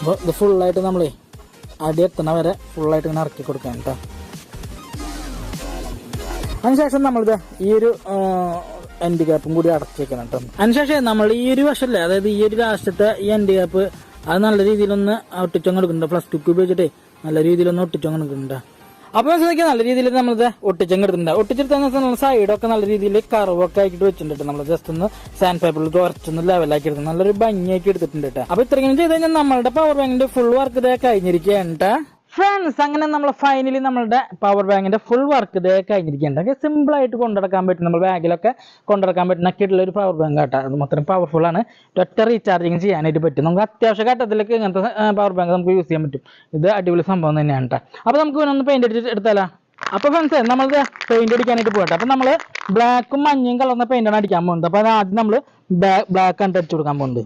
അപ്പോൾ ഇത് ഫുള്ളായിട്ട് നമ്മളേ അടി എത്തണ വരെ ഫുള്ളായിട്ട് ഇങ്ങനെ ഇറക്കി കൊടുക്കാം കേട്ടോ. അതിനുശേഷം നമ്മളിത് ഈ ഒരു എൻഡ് ക്യാപ്പും കൂടി അടച്ചു വെക്കണം കേട്ടോ. അതിനുശേഷം നമ്മൾ ഈ ഒരു വശമല്ലേ, അതായത് ഈ ഒരു ലാസ്റ്റത്തെ ഈ എൻഡ് ക്യാപ്പ് അത് നല്ല രീതിയിലൊന്ന് ഒട്ടിച്ചങ്ങ് എടുക്കുന്നുണ്ട്. പ്ലസ് ടുക്ക് ഉപയോഗിച്ചിട്ടേ നല്ല രീതിയിലൊന്ന് ഒട്ടിച്ചങ്ങ് എടുക്കുന്നുണ്ട്. അപ്പോൾ മനസ്സിലാക്കിയാൽ നല്ല രീതിയിൽ നമ്മളിത് ഒട്ടിച്ചങ്ങ് എടുത്തിട്ടുണ്ട്. ഒട്ടിച്ചെടുത്ത സൈഡൊക്കെ നല്ല രീതിയിൽ കറവൊക്കെ ആക്കിയിട്ട് വെച്ചിട്ടുണ്ട്. നമ്മൾ ജസ്റ്റ് ഒന്ന് സാൻഡ് പേപ്പറിൽ കുറച്ചൊന്ന് ലെവലാക്കി എടുക്കും, നല്ലൊരു ഭംഗിയാക്കി എടുത്തിട്ടുണ്ട് കേട്ടോ. അപ്പോൾ ഇത്രയും ചെയ്ത് കഴിഞ്ഞാൽ നമ്മളുടെ പവർ ബാങ്കിന്റെ ഫുൾ വർക്ക് ഇതേ കഴിഞ്ഞിരിക്കുകയാണ് കേട്ടോ ഫ്രണ്ട്സ്. അങ്ങനെ നമ്മൾ ഫൈനലി നമ്മളുടെ പവർ ബാങ്കിന്റെ ഫുൾ വർക്ക് ഇതേ കഴിഞ്ഞിരിക്കുകയാണ്. സിമ്പിൾ ആയിട്ട് കൊണ്ടുനടക്കാൻ പറ്റും, നമ്മൾ ബാഗിലൊക്കെ കൊണ്ടുനടക്കാൻ പറ്റുന്ന ഒരു പവർ ബാങ്ക് കേട്ടോ. അത് മാത്രം പവർഫുൾ ആണ്, ഒറ്റ റീചാർജിങ് ചെയ്യാനായിട്ട് പറ്റും. നമുക്ക് അത്യാവശ്യ ഘട്ടത്തിലേക്ക് ഇങ്ങനത്തെ പവർ ബാങ്ക് നമുക്ക് യൂസ് ചെയ്യാൻ പറ്റും. ഇത് അടിപൊളി സംഭവം തന്നെയാണ് കേട്ടോ. അപ്പോൾ നമുക്ക് ഇവനൊന്ന് പെയിന്റ് അടിച്ച് എടുത്താലോ. അപ്പോൾ ഫ്രണ്ട്സ് നമ്മളിത് പെയിന്റ് അടിക്കാനായിട്ട് പോകട്ടെ. അപ്പോൾ നമ്മൾ ബ്ലാക്കും മഞ്ഞയും കളർന്ന പെയിന്റാണ് അടിക്കാൻ പോകുന്നത്. അപ്പോൾ അത് ആദ്യം നമ്മൾ ബ്ലാക്ക് ആണ് അടിച്ചു കൊടുക്കാൻ പോകുന്നത്.